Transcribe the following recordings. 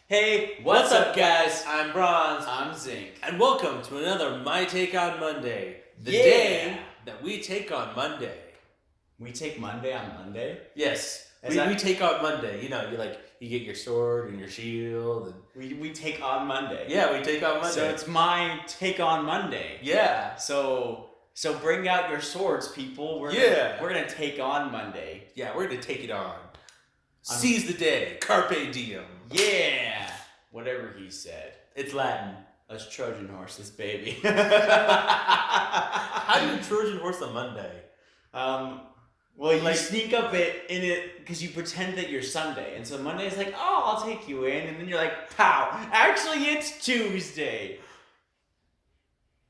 Hey, what's up, guys? I'm Bronze. I'm Zinc. And welcome to another My Take on Monday. The Yeah. day that we take on Monday. We take Monday on Monday? Yes. Is We that- take on Monday. You know, you get your sword and your shield. And We take on Monday. yeah, we take on Monday. So it's my take on Monday. yeah. So bring out your swords, people. We're gonna take on Monday. Yeah, we're going to take it on. Seize the day. Carpe diem. Yeah. Whatever he said. It's Latin. Let's Trojan horse this baby. How do you Trojan horse a Monday? Well, you sneak up in it because you pretend that you're Sunday, and so Monday's like, oh, I'll take you in, and then you're like, pow! Actually, it's Tuesday.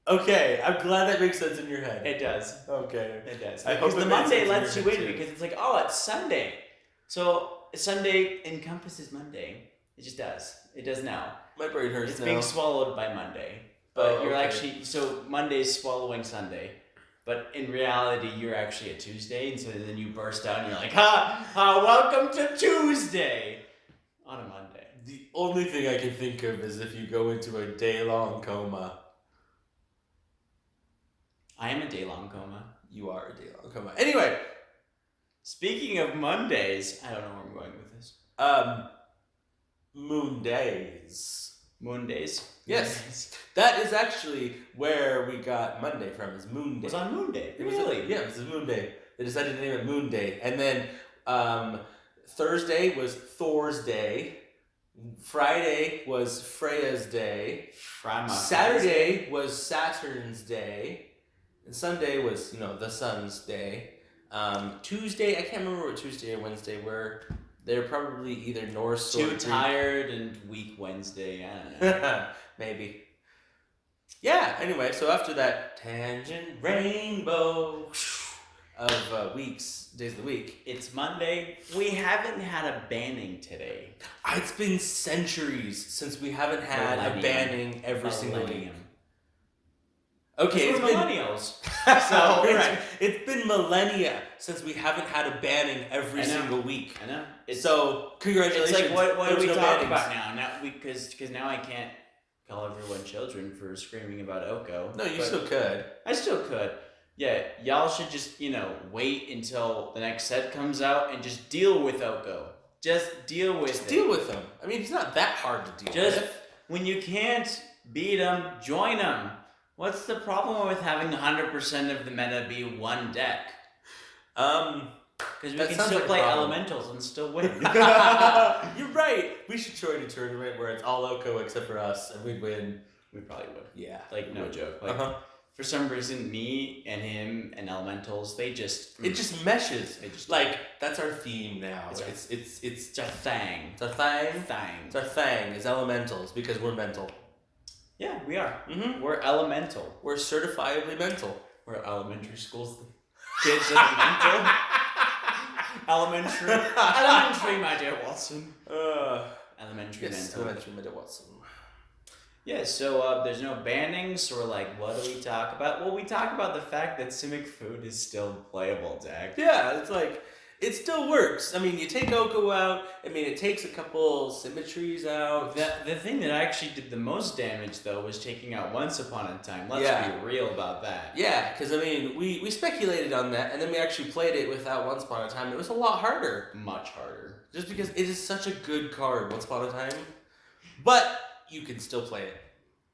Okay, I'm glad that makes sense in your head. It does. Okay. It does. I hope Because it the makes Monday sense lets in you your in head, too. because it's like, oh, it's Sunday. So Sunday encompasses Monday. It just does. It does now. My brain hurts It's now. being swallowed by Monday. But you're okay. actually, so Monday's swallowing Sunday. But in reality, you're actually a Tuesday, and so then you burst out and you're like, welcome to Tuesday! On a Monday. The only thing I can think of is if you go into a day-long coma. I am a day-long coma. You are a day-long coma. Anyway, Speaking of Mondays, I don't know where I'm going with this. Moon Days. Mondays? Yes. That is actually where we got Monday from, is Moon It Day. was on Moon Day. It was Really? yeah, it was a Moon Day. They decided to name it Moon Day. And then Thursday was Thor's Day. Friday was Freya's Day. Saturday was Saturn's Day. And Sunday was, the sun's day. Tuesday, I can't remember what Tuesday or Wednesday were. They're probably either Norse or Too Greek. tired and weak Wednesday. I don't know. Maybe. Yeah, anyway, so after that tangent rainbow of days of the week. It's Monday. We haven't had a banning today. It's been centuries since we haven't had a Millennium. banning every single week. Millennium. Okay, We're it's been millennials. so You're right. it's been millennia since we haven't had a banning every I know. single week. I know. So congratulations. It's like what do There's we no talk bannings. about now? Now because now I can't call everyone children for screaming about Oko. No, you but still could. I still could. Yeah, y'all should just wait until the next set comes out and just deal with Oko. Just deal with it. Deal with him. I mean, he's not that hard to deal Just with. when you can't beat him, join him. What's the problem with having 100% of the meta be one deck? Because we That can sounds still like a play problem. elementals and still win. You're right. We should join a tournament where it's all Oko except for us, and we'd win. We probably would. Yeah. Like, no joke. Like, for some reason, me and him and elementals, they just... It just meshes. It just... That's our theme now. It's It's a thing. our thing. Thing. It's our thing. Is elementals because we're mental. Yeah, we are. Mm-hmm. We're elemental. We're certifiably mental. We're elementary schools. Kids that are mental. Elementary, my dear Watson. Elementary Yes, mental. elementary mental Watson. Yeah, so there's no bannings, or what do we talk about? Well, we talk about the fact that Simic Food is still playable deck. Yeah, it's it still works. I mean, you take Oko out. I mean, it takes a couple symmetries out. The thing that actually did the most damage, though, was taking out Once Upon a Time. Let's Yeah. be real about that. Yeah, because I mean, we speculated on that, and then we actually played it without Once Upon a Time. It was a lot harder, Much harder. just because it is such a good card, Once Upon a Time. But you can still play it.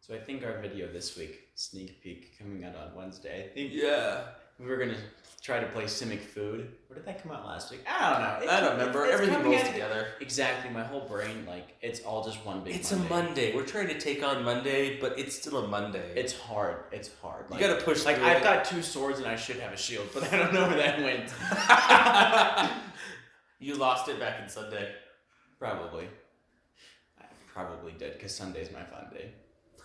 So I think our video this week, sneak peek, coming out on Wednesday. I think Yeah. we were gonna try to play Simic Food. Where did that come out last week? I don't know. I don't remember. Everything coming rolls out- together. Exactly. My whole brain, it's all just one big. It's Monday. a Monday. We're trying to take on Monday, but it's still a Monday. It's hard. It's hard. You gotta push through I've it. got 2 swords and I should have a shield, but I don't know where that went. You lost it back in Sunday. Probably. I probably did, because Sunday's my fun day.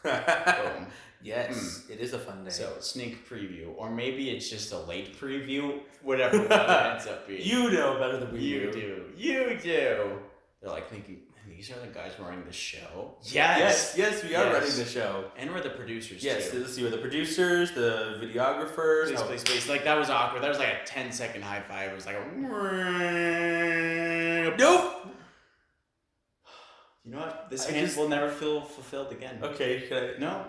Boom. Yes, it is a fun day. So, sneak preview. Or maybe it's just a late preview. Whatever that ends up being. You know better than we You do. You do. They're thinking, these are the guys running the show? Yes! Yes, we are Yes. running the show. And we're the producers, Yes, too. let's see, we're the producers, the videographers. Please. That was awkward. That was like a 10-second high five. It was like a... Nope! You know what? This hand will never feel fulfilled again. Okay, can I? No.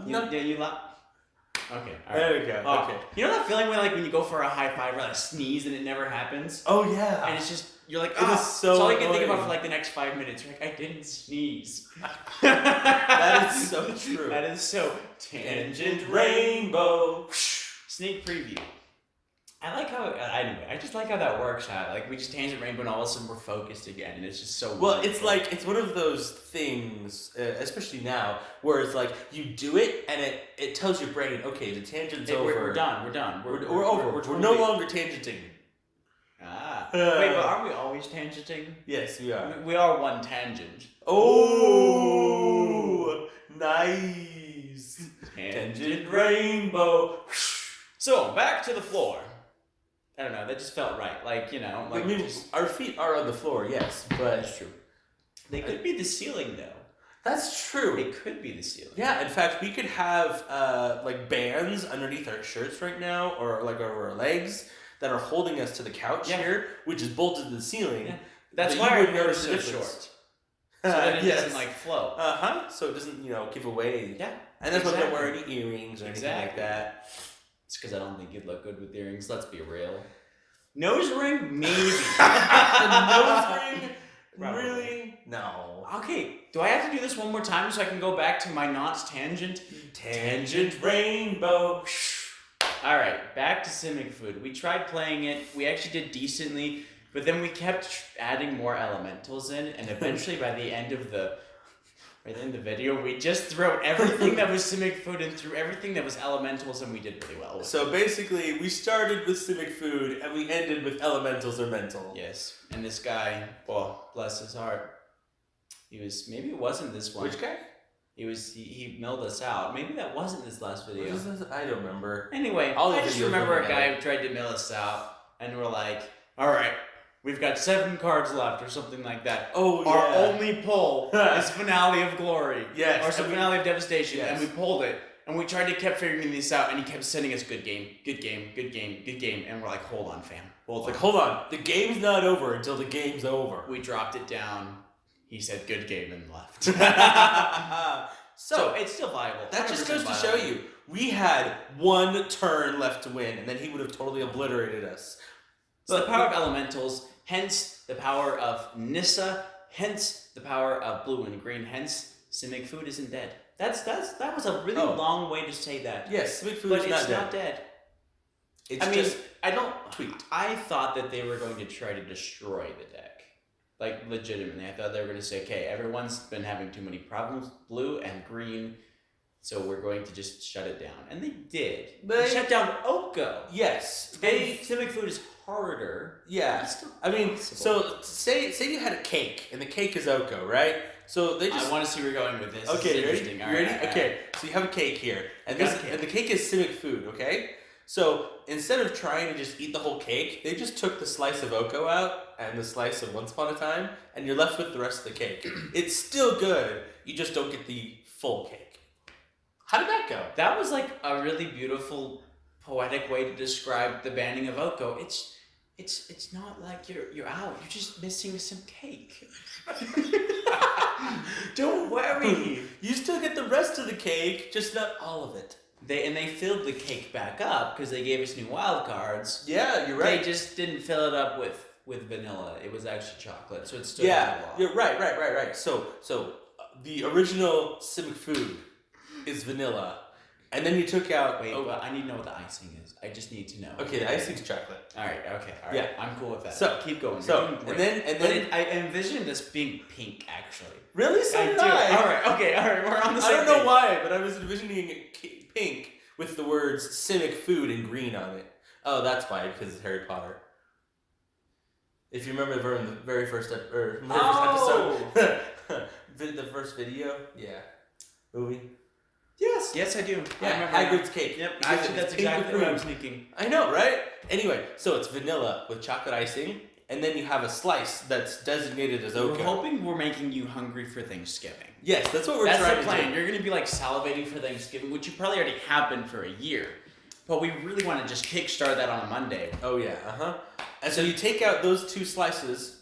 No. You laugh. Okay, all right. There we go. Okay. You know that feeling when you go for a high five or like sneeze and it never happens? Oh yeah. And it's just you're like, It is so it's all you can think annoying. about for like the next 5 minutes. You're like, I didn't sneeze. That is so true. That is so Tangent rainbow. Sneak preview. I like how anyway. I just like how that works out. Like we just tangent rainbow, and all of a sudden we're focused again, and it's just so. Well, wonderful. it's like it's one of those things, especially now, where it's like you do it and it tells your brain, okay, the tangent's over. We're done. We're done. We're over. We're no longer tangenting. Wait, but aren't we always tangenting? Yes, we are. We are one tangent. Oh, nice. Tangent rainbow. So back to the floor. I don't know. That just felt right. Like I mean, our feet are on the floor, yes, but that's true. They could be the ceiling, though. That's true. It could be the ceiling. Yeah, in fact, we could have like bands underneath our shirts right now, or like over our legs, that are holding us to the couch here, which is bolted to the ceiling. Yeah. That's why our hair is so short. So that it doesn't like flow. So it doesn't, give away. Yeah. And that's why we don't wear any earrings or anything like that. It's because I don't think you'd look good with earrings. Let's be real. Nose ring, maybe. The nose ring? Probably. Really? No. Okay, do I have to do this one more time so I can go back to my knots tangent? Tangent rainbow. Alright, back to Simic Food. We tried playing it. We actually did decently, but then we kept adding more elementals in, and eventually by the end of the video, we just threw everything that was Simic Food and threw everything that was elementals, and we did really well. So basically, we started with Simic Food, and we ended with elementals or mental. Yes, and this guy, well, bless his heart, maybe it wasn't this one. Which guy? He milled us out. Maybe that wasn't his last video. What is this? I don't remember. Anyway, I just remember a guy who tried to mill us out, and we're like, all right, we've got 7 cards left or something like that. Oh, yeah. Our only pull is Finale of Glory. Yes. Or some Finale of Devastation. Yes. And we pulled it. And we tried to keep figuring this out, and he kept sending us good game, good game, good game, good game. And we're like, hold on, fam. Hold on. The game's not over until the game's over. We dropped it down. He said good game and left. So it's still viable. That just goes to show you, we had 1 turn left to win, and then he would have totally obliterated us. So the power of elementals, hence the power of Nissa, hence the power of blue and green, hence Simic Food isn't dead. That was a really long way to say that. Yes, Simic Food is not dead. I thought that they were going to try to destroy the deck. Like, legitimately. I thought they were going to say, okay, everyone's been having too many problems, blue and green, so we're going to just shut it down. And they did. They shut down Oko. Yes. Simic Food is harder. Yeah. I mean, so say you had a cake, and the cake is Oko, right? So they just... I want to see where you're going with this. Okay, this ready? All ready? Right. Okay, so you have a cake here, and the cake is Simic Food, okay? So instead of trying to just eat the whole cake, they just took the slice of Oko out and the slice of Once Upon a Time, and you're left with the rest of the cake. It's still good, you just don't get the full cake. How did that go? That was like a really beautiful, poetic way to describe the banning of Oko. It's not like you're out. You're just missing some cake. Don't worry. You still get the rest of the cake, just not all of it. They filled the cake back up because they gave us new wild cards. Yeah, you're right. They just didn't fill it up with vanilla. It was actually chocolate, so it's still you're right. So the original Simic Food is vanilla. And then you took out... Wait, but I need to know what the icing is. I just need to know. Okay, the icing's chocolate. All right. Yeah. I'm cool with that. So, keep going. So, and then I envisioned this being pink, actually. Really? So did I. All right, we're on the same I don't know why, but I was envisioning it pink with the words Simic Food in green on it. Oh, that's why, because it's Harry Potter. If you remember from the very first episode. The first video? Yeah. Movie? Yes, I do. Yeah, Hagrid's cake. Yep, actually, that's exactly what I was thinking. I know, right? Anyway, so it's vanilla with chocolate icing, and then you have a slice that's designated as Oko. We're hoping we're making you hungry for Thanksgiving. Yes, that's what we're trying to do. That's the plan. You're going to be like salivating for Thanksgiving, which you probably already have been for a year. But we really want to just kickstart that on a Monday. Oh, yeah, And so you take out those 2 slices,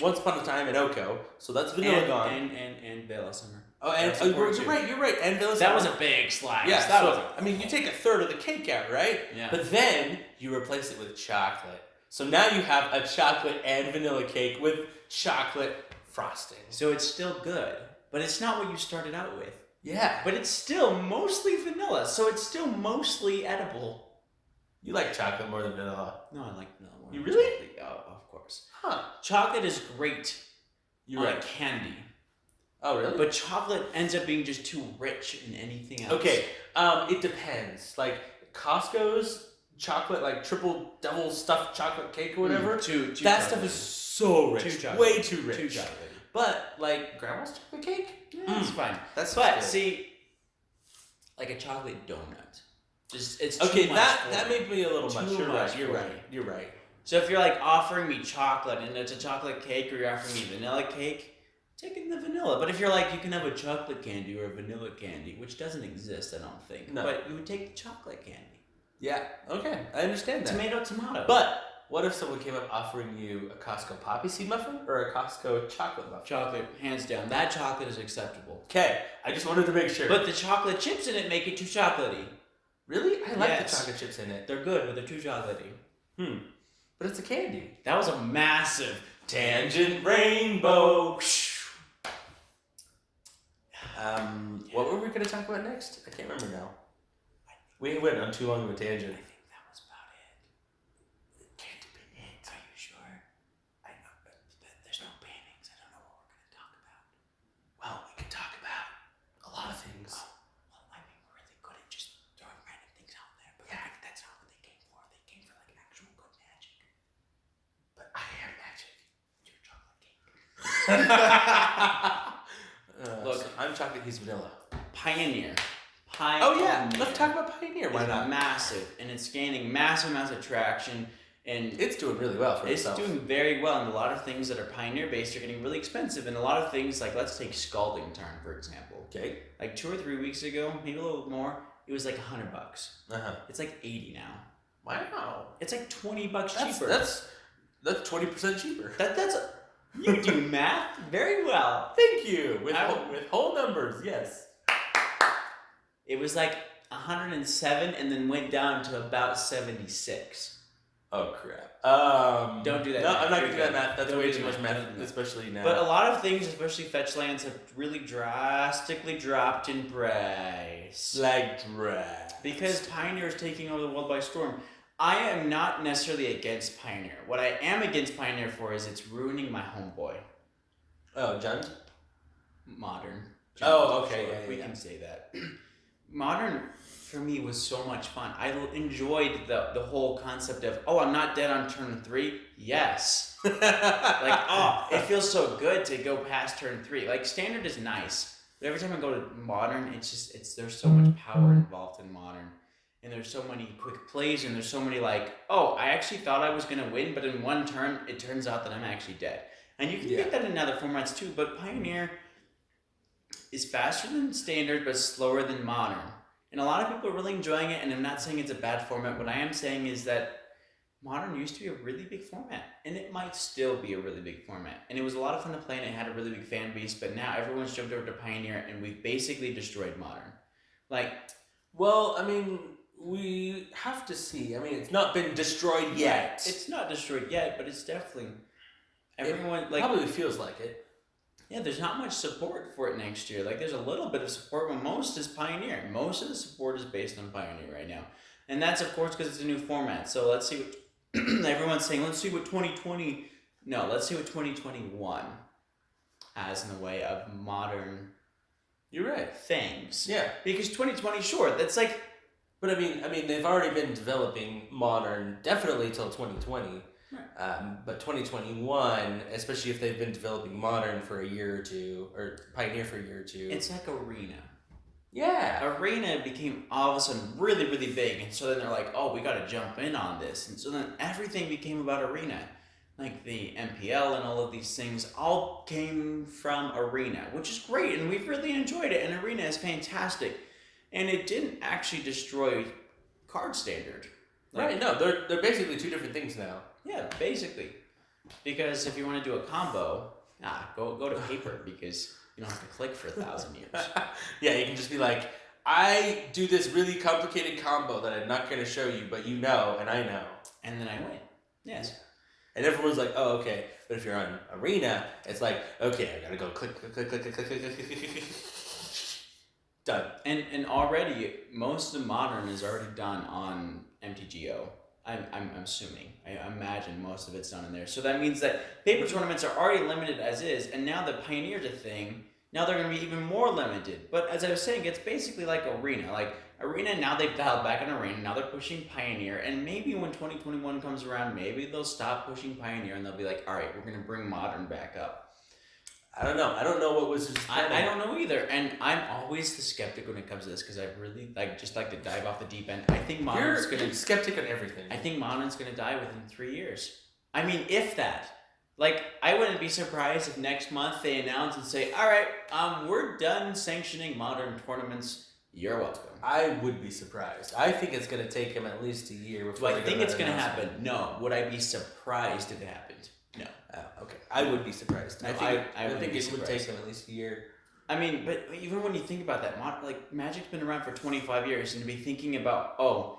Once Upon a Time and Oko. So that's vanilla gone. And Bella Summer. Oh, and you're right. And vanilla That was a big slice. Yeah, that so, was I mean, you take a third of the cake out, right? Yeah. But then you replace it with chocolate. So now you have a chocolate and vanilla cake with chocolate frosting. So it's still good, but it's not what you started out with. Yeah. But it's still mostly vanilla, so it's still mostly edible. You like chocolate more than vanilla. No, I like vanilla more. You really? Oh, of course. Huh. Chocolate is great You're right. candy. Oh, really? But chocolate ends up being just too rich in anything else. Okay, it depends. Like, Costco's chocolate, like triple double stuffed chocolate cake or whatever, too that stuff is so rich. Way too rich. Too chocolate. But, like, Grandma's chocolate cake? Yeah, that's fine. But, good. See, like a chocolate donut. It's too okay, much that made me a little much. You're right. So if you're like offering me chocolate and it's a chocolate cake, or you're offering me vanilla cake, taking the vanilla. But if you're like, you can have a chocolate candy or a vanilla candy, which doesn't exist, I don't think. No. But you would take the chocolate candy. Yeah. Okay, I understand that. Tomato. But what if someone came up offering you a Costco poppy seed muffin or a Costco chocolate muffin? Chocolate, hands down. That chocolate is acceptable. Okay, I just wanted to make sure. But the chocolate chips in it make it too chocolatey. Really? I like the chocolate chips in it. They're good, but they're too chocolatey. But it's a candy. That was a massive tangent rainbow. What were we going to talk about next? I can't remember now. We went on too long of a tangent. I think that was about it. Can't have been it. Are you sure? I know, but there's no paintings. I don't know what we're going to talk about. Well, we can talk about a lot of things. Well, I mean, we're really good at just throwing random things out there. But yeah, that's not what they came for. They came for like actual good magic. But I am magic. You're chocolate cake. Look, I'm chocolate. He's vanilla. Pioneer. Oh yeah, let's talk about Pioneer. Why not? Massive, and it's gaining massive amounts of traction, and it's doing really well for itself. It's doing very well, and a lot of things that are Pioneer based are getting really expensive, and a lot of things like, let's take scalding tarn for example. Okay. Like 2 or 3 weeks ago, maybe a little more, it was like $100. It's like 80 now. Wow. It's like $20 cheaper. That's 20% cheaper. That's you do math very well. Thank you. With whole numbers, yes. It was like 107 and then went down to about 76. Oh crap. Don't do that. No, math. I'm not gonna do that math. That's Don't way too much math, especially now. But a lot of things, especially fetch lands, have really drastically dropped in price. Like drag. Because Pioneer is taking over the world by storm. I am not necessarily against Pioneer. What I am against Pioneer for is it's ruining my homeboy. Oh, Jund? Modern. Oh, okay. Sure. We can say that. Modern, for me, was so much fun. I enjoyed the whole concept of, I'm not dead on turn 3. Yes. It feels so good to go past turn 3. Like, Standard is nice. But every time I go to Modern, there's so much power involved in Modern. And there's so many quick plays, and there's so many I actually thought I was going to win, but in one turn, it turns out that I'm actually dead. And you can get that in other formats too, but Pioneer is faster than Standard, but slower than Modern. And a lot of people are really enjoying it, and I'm not saying it's a bad format. What I am saying is that Modern used to be a really big format, and it might still be a really big format. And it was a lot of fun to play, and it had a really big fan base, but now everyone's jumped over to Pioneer, and we've basically destroyed Modern. Well, I mean, we have to see. I mean, it's not been destroyed yet. Right. It's not destroyed yet, but it's definitely... Everyone, it probably feels like it. Yeah, there's not much support for it next year. There's a little bit of support, but most is Pioneer. Most of the support is based on Pioneer right now. And that's, of course, because it's a new format. So let's see what... everyone's saying, let's see what 2020... No, let's see what 2021 has in the way of modern... You're right. Things. Yeah. Because 2020, sure, that's like... But I mean, they've already been developing Modern definitely till 2020. Right. But 2021, especially if they've been developing Modern for a year or two, or Pioneer for a year or two. It's like Arena. Yeah. Arena became all of a sudden really, really big. And so then they're like, we got to jump in on this. And so then everything became about Arena. Like the MPL and all of these things all came from Arena, which is great. And we've really enjoyed it. And Arena is fantastic. And it didn't actually destroy Card Standard. Right, no, they're basically two different things now. Yeah, basically. Because if you want to do a combo, go to paper because you don't have to click for 1,000 years. Yeah, you can just be like, I do this really complicated combo that I'm not going to show you, but you know, and I know. And then I win. Yes. And everyone's like, oh, okay. But if you're on Arena, it's like, okay, I gotta go click, click, click, click, click, click, click, click, click, click. Done. And already, most of Modern is already done on MTGO. I'm assuming. I imagine most of it's done in there. So that means that paper tournaments are already limited as is, and now the Pioneer's a thing. Now they're going to be even more limited. But as I was saying, it's basically like Arena. Like Arena, now they've dialed back on Arena. Now they're pushing Pioneer. And maybe when 2021 comes around, maybe they'll stop pushing Pioneer and they'll be like, all right, we're going to bring Modern back up. I don't know. I don't know what was. I don't know either. And I'm always the skeptic when it comes to this because I really like to dive off the deep end. I think Modern's going to... You're skeptic on everything. I think Modern's going to die within 3 years. I mean, if that. Like, I wouldn't be surprised if next month they announce and say, all right, we're done sanctioning Modern tournaments. You're welcome. I would be surprised. I think it's going to take him at least a year before. Do I think it's going to happen? No. Would I be surprised if it happened? No. Okay. I would be surprised. No, I think it would take him at least a year. I mean, but even when you think about that, like Magic's been around for 25 years, and to be thinking about,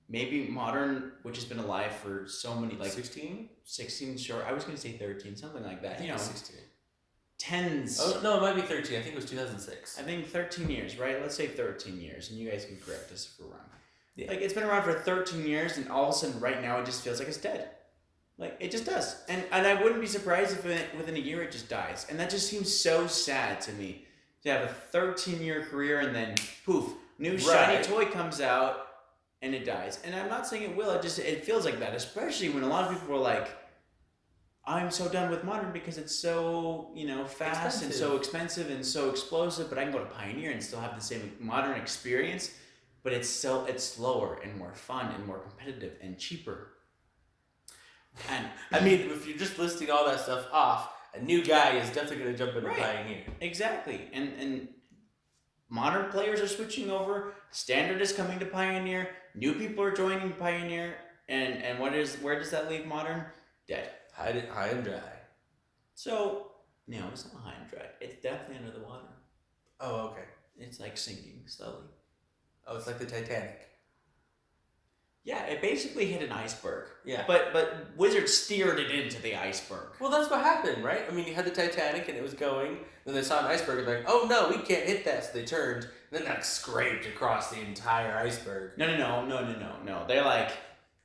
maybe Modern, which has been alive for so many, like 16, sure. I was going to say 13, something like that. 16. Tens. Oh, no, it might be 13. I think it was 2006. I think 13 years, right? Let's say 13 years, and you guys can correct us if we're wrong. Yeah. Like, it's been around for 13 years, and all of a sudden, right now, it just feels like it's dead. Like, it just does. And I wouldn't be surprised if within a year it just dies. And that just seems so sad to me. To have a 13-year career and then, poof, new shiny toy comes out and it dies. And I'm not saying it will. It feels like that. Especially when a lot of people are like, I'm so done with Modern because it's so, fast and so expensive and so explosive. But I can go to Pioneer and still have the same Modern experience. But it's slower and more fun and more competitive and cheaper. And I mean, if you're just listing all that stuff off, a new guy is definitely going to jump into Pioneer. Exactly. And Modern players are switching over. Standard is coming to Pioneer. New people are joining Pioneer. And where does that leave Modern? Dead. High and dry. So, no, it's not high and dry. It's definitely under the water. Oh, okay. It's like sinking slowly. Oh, it's like the Titanic. Yeah, it basically hit an iceberg. Yeah. But Wizards steered it into the iceberg. Well, that's what happened, right? I mean, you had the Titanic and it was going, then they saw an iceberg and they're like, oh no, we can't hit that. So they turned, and then scraped across the entire iceberg. No. They're like,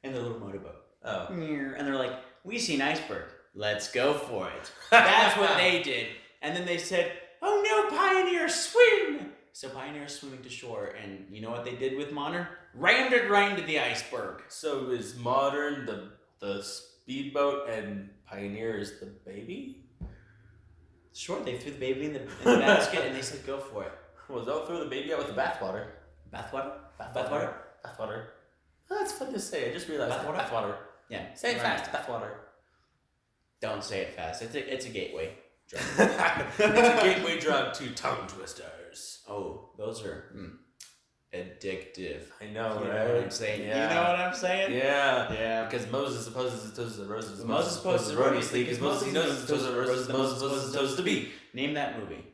in the little motorboat. Oh. And they're like, we see an iceberg. Let's go for it. That's what they did. And then they said, oh no, Pioneer, swim! So Pioneer's swimming to shore, and you know what they did with Modern? Rammed it right into the iceberg. So is Modern the speedboat and Pioneer is the baby? Sure, they threw the baby in the basket, and they said, go for it. Well, don't throw the baby out with the bathwater. Bathwater? Bathwater. Bathwater. Oh, that's fun to say. I just realized Bathwater? Bathwater. Yeah. Say it fast. Bathwater. Don't say it fast. It's a gateway drug. It's a gateway drug to tongue twisters. Oh, those are addictive. I know, You right? know what I'm saying? Yeah. You know what I'm saying? Yeah. Yeah. Because Moses supposes it toes the roses. Moses supposes erroneously because Moses knows it toes the roses. Moses supposes it toes the bee. Name that movie.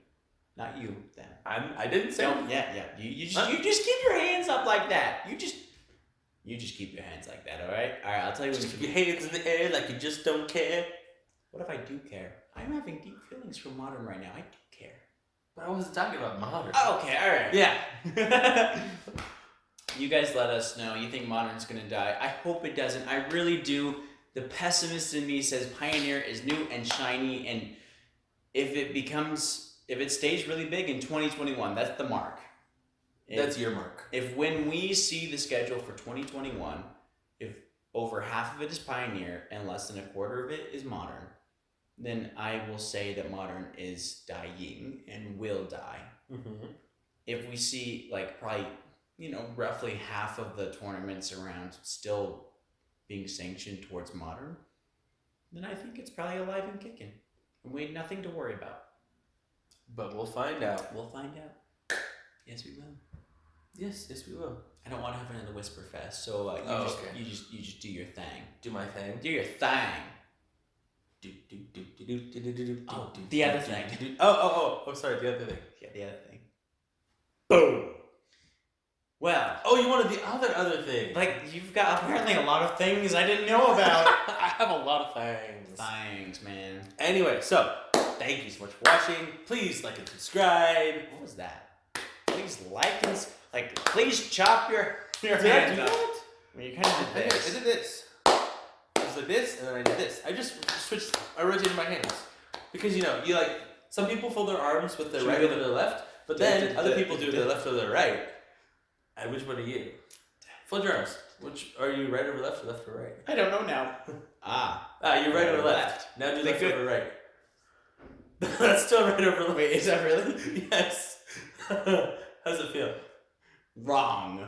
Not you, then. I didn't say. Yeah. You just keep your hands up like that. You just keep your hands like that, all right? All right, I'll tell you. Just keep your hands in the air like you just don't care. What if I do care? I'm having deep feelings for Modern right now. I do care. But I wasn't talking about Modern. Oh, okay, all right. Yeah. You guys let us know. You think Modern's gonna die? I hope it doesn't. I really do. The pessimist in me says Pioneer is new and shiny, and if it stays really big in 2021, that's the mark. That's your mark. If when we see the schedule for 2021, if over half of it is Pioneer and less than a quarter of it is Modern, then I will say that Modern is dying and will die. Mm-hmm. If we see probably, roughly half of the tournaments around still being sanctioned towards Modern, then I think it's probably alive and kicking. And we have nothing to worry about. But we'll find out. We'll find out. Yes, we will. Yes, we will. I don't want to have another whisper fest, so okay. you just do your thing. Do my thing. Do your thing. Oh, the other thing. Oh, sorry, the other thing. Yeah, the other thing. Boom. Well. Oh, you wanted the other thing. Like, you've got apparently a lot of things I didn't know about. I have a lot of things. Thanks, man. Anyway, so, thank you so much for watching. Please like and subscribe. What was that? Please like and... please chop your Did hand I do off. that? Well, you kind of did this. I did this. It was like this, and then I did this. I just switched, I rotated my hands. Because, you some people fold their arms with their right or their left, but then other people do their left or their right. And which one are you? Fold your arms. Which, are you right over left or right? I don't know now. You're right over left. Now do left over right. That's still right over left. Wait, is that really? Yes. How's it feel? Wrong.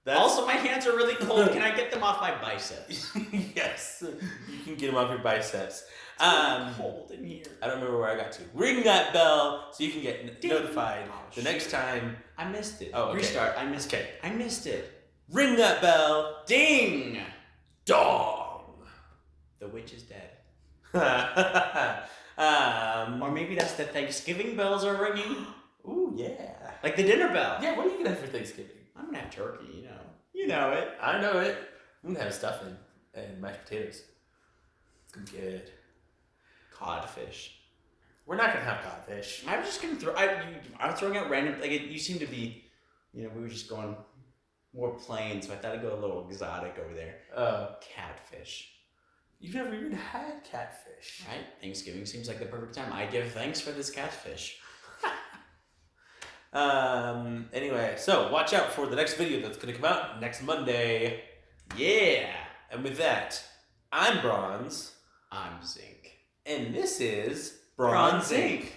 Also, my hands are really cold. Can I get them off my biceps? Yes. You can get them off your biceps. It's cold in here. I don't remember where I got to. Ring that bell so you can get notified the next time. I missed it. Oh, okay. Restart. I missed it. I missed it. Ring that bell. Ding! Dong! The witch is dead. Or Or maybe that's the Thanksgiving bells are ringing. Ooh, yeah. Like the dinner bell. Yeah, what are you going to have for Thanksgiving? I'm going to have turkey, you know. You know it. I know it. I'm going to have stuffing and mashed potatoes. It's going to be good. Codfish. We're not going to have codfish. I was just going to throw... I was throwing out random... you seem to be... we were just going more plain, so I thought I'd go a little exotic over there. Catfish. You've never even had catfish. Right? Thanksgiving seems like the perfect time. I give thanks for this catfish. Anyway, so watch out for the next video that's going to come out next Monday. Yeah! And with that, I'm Bronze. I'm Zinc. And this is BronZink.